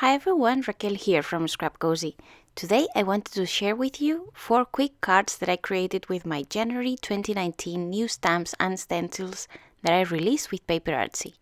Hi everyone, Raquel here from scrapcosy. Today I wanted to share with you 4 quick cards that I created with my January 2019 new stamps and stencils that I released with PaperArtsy.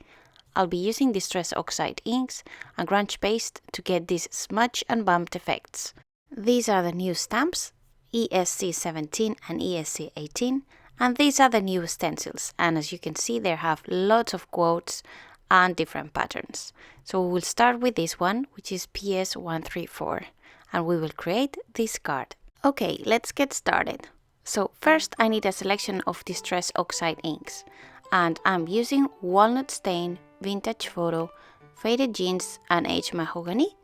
I'll be using Distress Oxide inks and Grunge Paste to get these smudge and bumped effects. These are the new stamps, ESC17 and ESC18, and these are the new stencils, and as you can see they have lots of quotes and different patterns. So we will start with this one, which is PS134, and we will create this card. Okay, let's get started. So first I need a selection of Distress Oxide inks, and I'm using Walnut Stain, Vintage Photo, Faded Jeans and Aged Mahogany,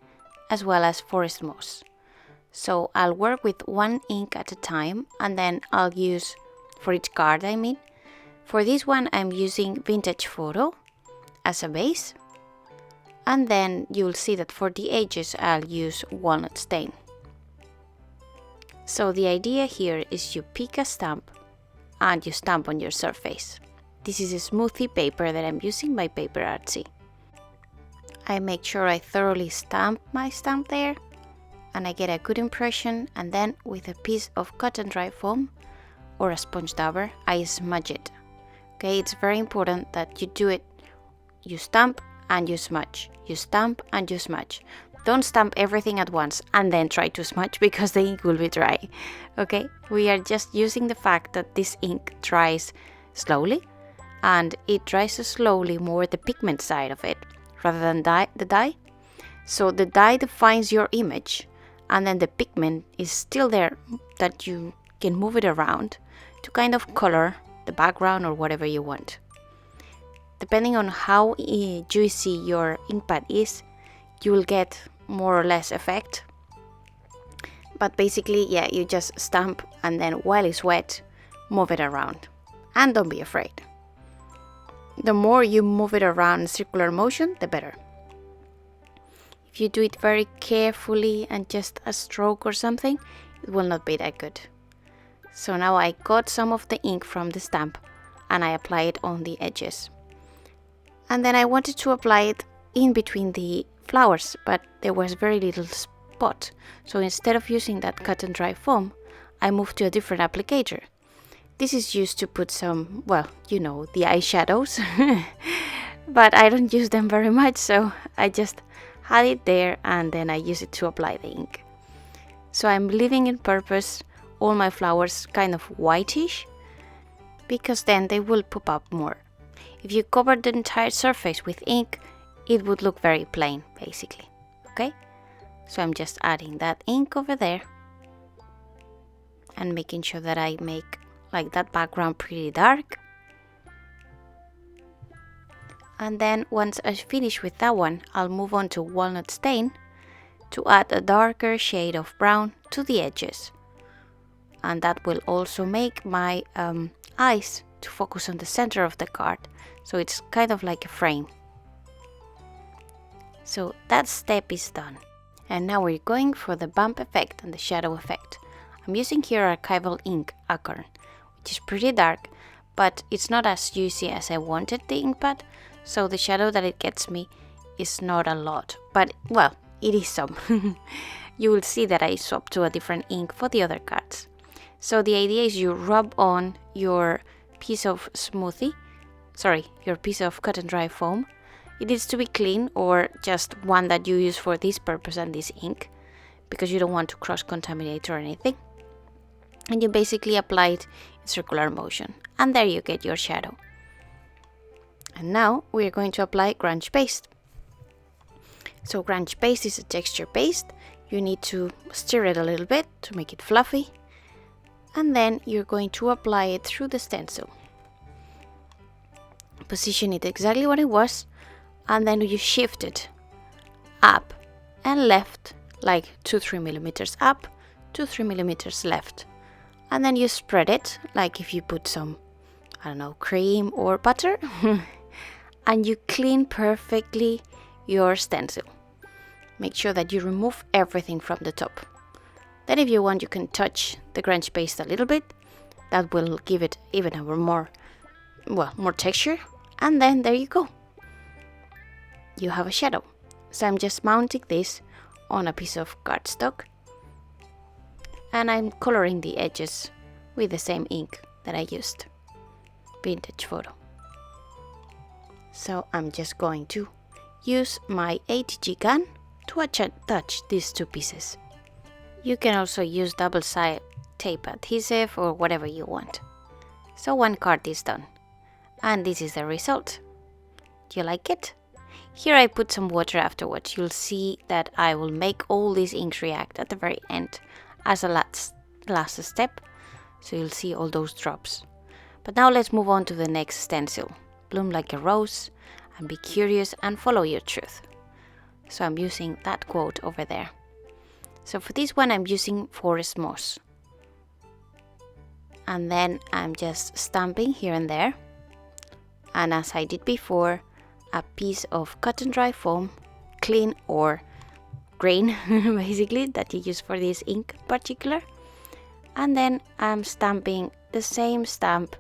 as well as Forest Moss. So I'll work with one ink at a time, and then I'll use, for each card I mean, for this one I'm using Vintage Photo as a base, and then you'll see that for the edges I'll use Walnut Stain. So the idea here is you pick a stamp and you stamp on your surface. This is a smoothy paper that I'm using by PaperArtsy. I make sure I thoroughly stamp my stamp there and I get a good impression, and then with a piece of cotton dry foam or a sponge dauber I smudge it. Okay, it's very important that you do it. You stamp and you smudge. You stamp and you smudge. Don't stamp everything at once and then try to smudge because the ink will be dry. Okay, we are just using the fact that this ink dries slowly, and it dries slowly more the pigment side of it rather than the dye. So the dye defines your image, and then the pigment is still there that you can move it around to kind of color the background or whatever you want. Depending on how juicy your ink pad is, you will get more or less effect. But basically, yeah, you just stamp and then while it's wet, move it around. And don't be afraid. The more you move it around in circular motion, the better. If you do it very carefully and just a stroke or something, it will not be that good. So now I got some of the ink from the stamp and I apply it on the edges. And then I wanted to apply it in between the flowers, but there was very little spot. So instead of using that cotton dry foam, I moved to a different applicator. This is used to put some, well, you know, the eyeshadows. But I don't use them very much, so I just had it there and then I use it to apply the ink. So I'm leaving in purpose all my flowers kind of whitish, because then they will pop up more. If you covered the entire surface with ink, it would look very plain, basically. Okay? So I'm just adding that ink over there and making sure that I make like that background pretty dark. And then once I finish with that one, I'll move on to Walnut Stain to add a darker shade of brown to the edges. And that will also make my eyes to focus on the center of the card, so it's kind of like a frame. So that step is done. And now we're going for the bump effect and the shadow effect. I'm using here archival ink Acorn, which is pretty dark, but it's not as juicy as I wanted the ink pad, so the shadow that it gets me is not a lot, but well, it is some. You will see that I swapped to a different ink for the other cards. So the idea is you rub on your piece of your piece of cotton dry foam. It needs to be clean or just one that you use for this purpose and this ink, because you don't want to cross-contaminate or anything. And you basically apply it in circular motion, and there you get your shadow. And now we're going to apply Grunge Paste. So Grunge Paste is a texture paste. You need to stir it a little bit to make it fluffy, and then you're going to apply it through the stencil. Position it exactly what it was, and then you shift it up and left, like 2-3 millimeters up, 2-3 millimeters left. And then you spread it like if you put some, I don't know, cream or butter. And you clean perfectly your stencil. Make sure that you remove everything from the top. Then if you want, you can touch the Grunge Paste a little bit. That will give it even a more texture. And then there you go. You have a shadow. So I'm just mounting this on a piece of cardstock, and I'm coloring the edges with the same ink that I used, Vintage Photo. So I'm just going to use my ATG gun to attach these two pieces. You can also use double-sided tape adhesive or whatever you want. So one card is done, and this is the result. Do you like it? Here I put some water afterwards. You'll see that I will make all these inks react at the very end as a last step. So you'll see all those drops. But now let's move on to the next stencil. Bloom like a rose, and be curious and follow your truth. So I'm using that quote over there. So for this one I'm using forest moss. And then I'm just stamping here and there. And as I did before, a piece of cotton dry foam, clean or grain basically, that you use for this ink in particular. And then I'm stamping the same stamp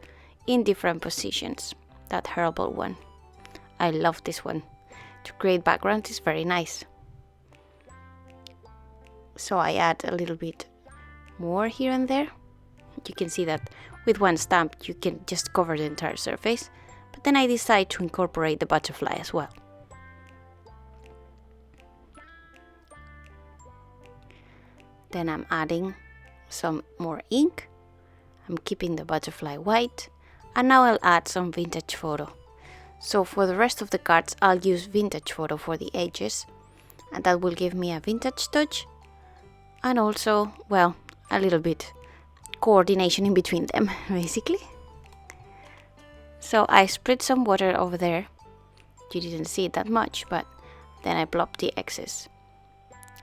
in different positions. That herbal one. I love this one. To create background is very nice. So I add a little bit more here and there. You can see that with one stamp you can just cover the entire surface. But then I decide to incorporate the butterfly as well. Then I'm adding some more ink. I'm keeping the butterfly white. And now I'll add some Vintage Photo. So for the rest of the cards I'll use Vintage Photo for the edges. And that will give me a vintage touch. And also, well, a little bit coordination in between them, basically. So I spread some water over there. You didn't see it that much, but then I plopped the excess.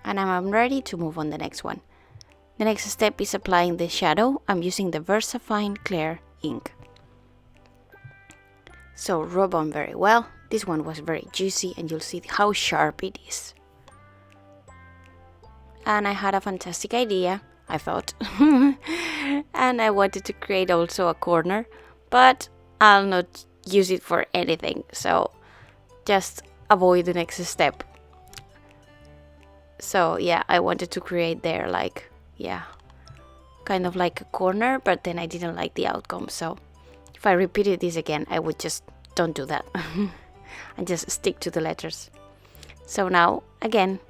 And I'm ready to move on the next one. The next step is applying the shadow. I'm using the VersaFine Clear ink. So rub on very well. This one was very juicy and you'll see how sharp it is. And I had a fantastic idea, I thought. And I wanted to create also a corner, but I'll not use it for anything, so just avoid the next step. So yeah, I wanted to create there like, yeah, kind of like a corner, but then I didn't like the outcome. So if I repeated this again, I would just don't do that and just stick to the letters. So now again,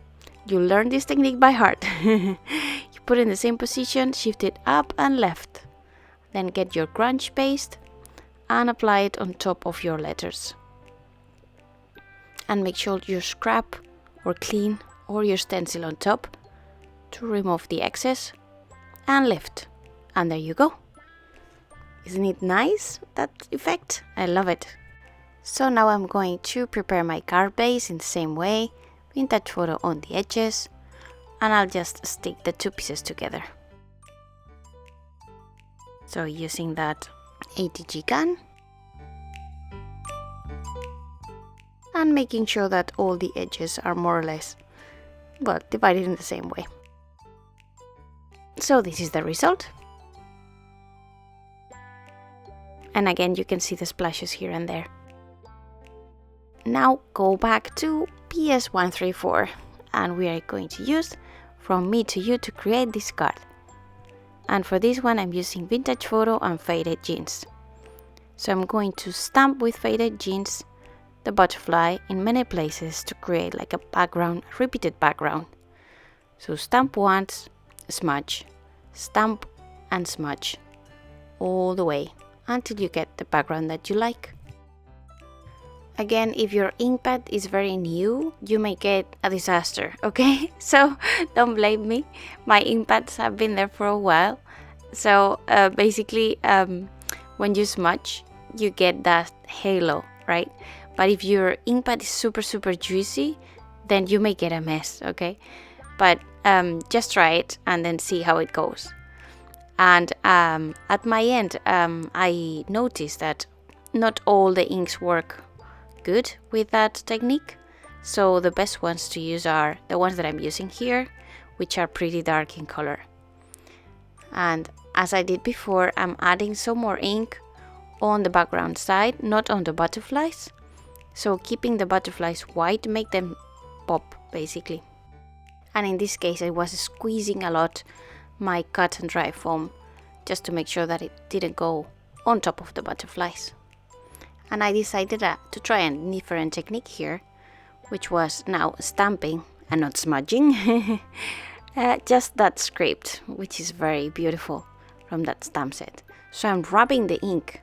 you learn this technique by heart. You put it in the same position, shift it up and left. Then get your Grunge Paste and apply it on top of your letters. And make sure you scrap or clean or your stencil on top to remove the excess and lift. And there you go. Isn't it nice, that effect? I love it. So now I'm going to prepare my card base in the same way. Vintage Photo on the edges. And I'll just stick the two pieces together. So using that ATG gun. And making sure that all the edges are more or less, well, divided in the same way. So this is the result. And again, you can see the splashes here and there. Now go back to PS134 and we are going to use From Me to You to create this card. And for this one I'm using Vintage Photo and Faded Jeans. So I'm going to stamp with Faded Jeans the butterfly in many places to create like a background, repeated background. So stamp once, smudge, stamp and smudge all the way until you get the background that you like. Again, if your ink pad is very new, you may get a disaster, okay? So don't blame me. My ink pads have been there for a while. So basically, when you smudge, you get that halo, right? But if your ink pad is super juicy, then you may get a mess, okay? But just try it and then see how it goes. And at my end, I noticed that not all the inks work good with that technique. So the best ones to use are the ones that I'm using here, which are pretty dark in color. And as I did before, I'm adding some more ink on the background side, not on the butterflies. So keeping the butterflies white make them pop basically. And in this case I was squeezing a lot my cut and dry foam just to make sure that it didn't go on top of the butterflies. And I decided to try a different technique here, which was now stamping and not smudging. Just that script, which is very beautiful from that stamp set. So I'm rubbing the ink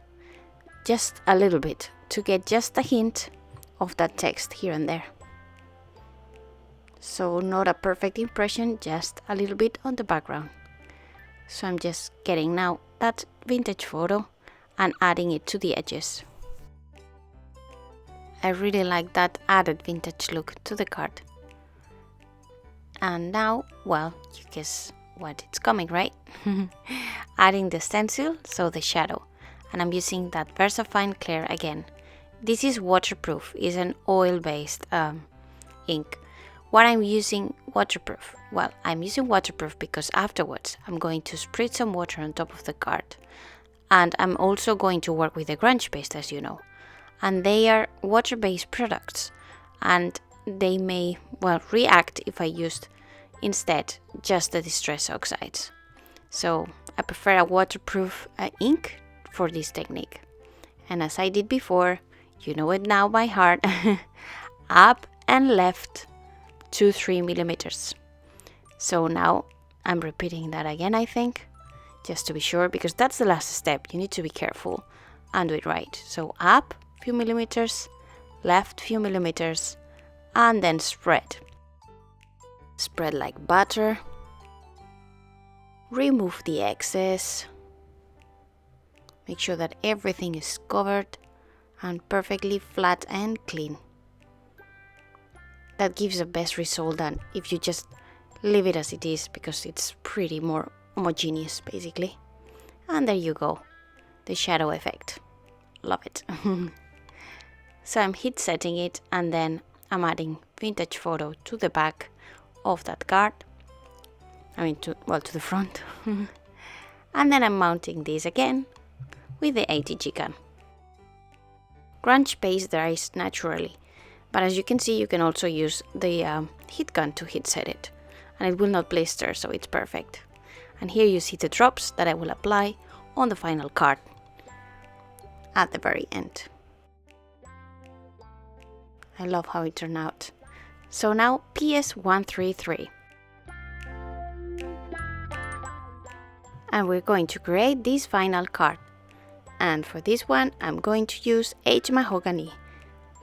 just a little bit to get just a hint of that text here and there. So not a perfect impression, just a little bit on the background. So I'm just getting now that vintage photo and adding it to the edges. I really like that added vintage look to the card. And now, well, you guess what it's coming, right? Adding the stencil, so the shadow. And I'm using that VersaFine Clear again. This is waterproof, it's an oil-based ink. What I'm using waterproof? Well, I'm using waterproof because afterwards I'm going to spritz some water on top of the card. And I'm also going to work with the Grunge Paste, as you know. And they are water-based products. And they may, well, react if I used instead just the distress oxides. So I prefer a waterproof ink for this technique. And as I did before, you know it now by heart, up and left 2-3 millimeters. So now I'm repeating that again, I think, just to be sure, because that's the last step. You need to be careful and do it right. So up a few millimeters, left few millimeters, and then spread. Spread like butter. Remove the excess. Make sure that everything is covered and perfectly flat and clean. That gives the best result than if you just leave it as it is, because it's pretty more homogeneous basically. And there you go, the shadow effect. Love it. So I'm heat setting it, and then I'm adding vintage photo to the back of that card. I mean to the front. And then I'm mounting this again with the ATG gun. Grunge Paste dries naturally, but as you can see, you can also use the heat gun to heat set it, and it will not blister, so it's perfect. And here you see the drops that I will apply on the final card at the very end. I love how it turned out. So now PS133. And we're going to create this final card. And for this one, I'm going to use H Mahogany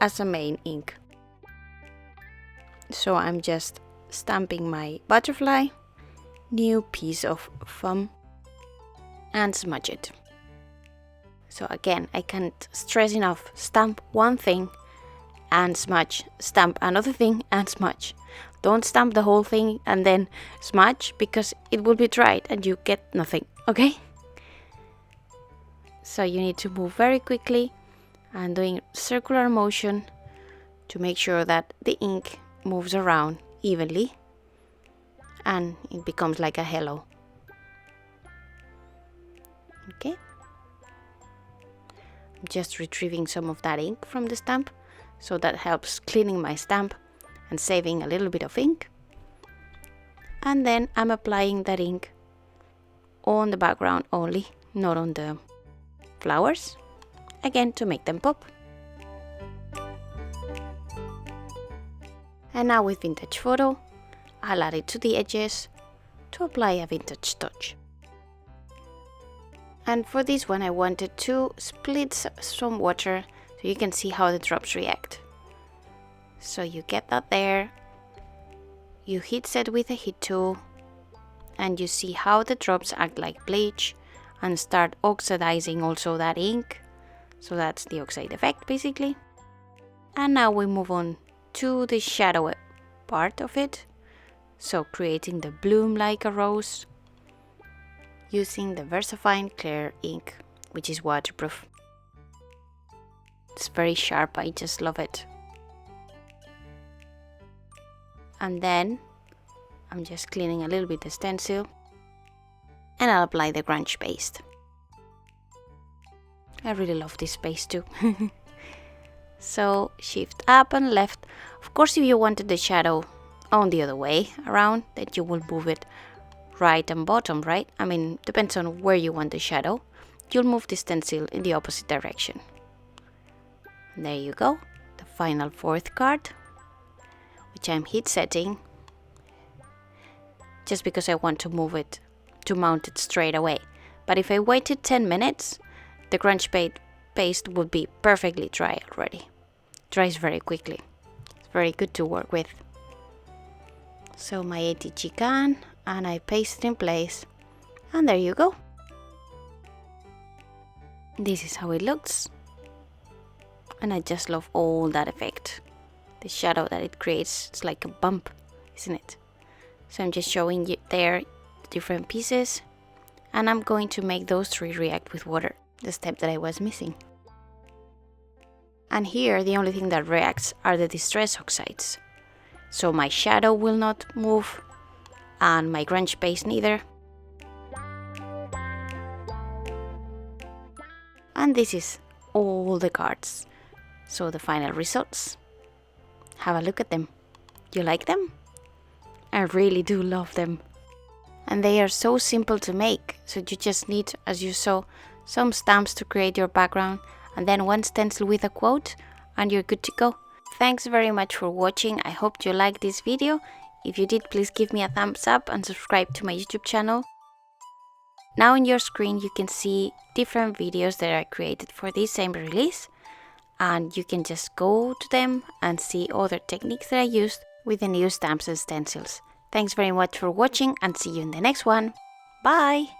as a main ink. So I'm just stamping my butterfly, new piece of foam, and smudge it. So again, I can't stress enough, stamp one thing and smudge, stamp another thing and smudge. Don't stamp the whole thing and then smudge, because it will be dried and you get nothing, okay? So you need to move very quickly and doing circular motion to make sure that the ink moves around evenly and it becomes like a halo. Okay. I'm just retrieving some of that ink from the stamp, so that helps cleaning my stamp and saving a little bit of ink. And then I'm applying that ink on the background only, not on the flowers, again to make them pop. And now with vintage photo, I'll add it to the edges to apply a vintage touch. And for this one I wanted to split some water so you can see how the drops react. So you get that there, you heat set with a heat tool, and you see how the drops act like bleach and start oxidizing also that ink. So that's the oxide effect basically. And now we move on to the shadow part of it, so creating the bloom like a rose using the VersaFine Clear ink, which is waterproof. It's very sharp, I just love it. And then I'm just cleaning a little bit the stencil, and I'll apply the Grunge Paste. I really love this paste too. So shift up and left. Of course, if you wanted the shadow on the other way around, then you will move it right and bottom, right? I mean, depends on where you want the shadow. You'll move the stencil in the opposite direction. And there you go, the final fourth card, which I'm heat setting just because I want to move it to mount it straight away. But if I waited 10 minutes, the Grunge Paste would be perfectly dry already. It dries very quickly. It's very good to work with. So my ATG can, and I paste it in place, and there you go. This is how it looks, and I just love all that effect. The shadow that it creates, it's like a bump, isn't it? So I'm just showing you there the different pieces, and I'm going to make those three react with water, the step that I was missing. And here the only thing that reacts are the distress oxides. So my shadow will not move, and my Grunge Paste neither. And this is all the cards. So the final results. Have a look at them. You like them? I really do love them. And they are so simple to make. So you just need, as you saw, some stamps to create your background, and then one stencil with a quote, and you're good to go. Thanks very much for watching. I hope you liked this video. If you did, please give me a thumbs up and subscribe to my YouTube channel. Now on your screen you can see different videos that I created for this same release, and you can just go to them and see other techniques that I used with the new stamps and stencils. Thanks very much for watching, and see you in the next one. Bye!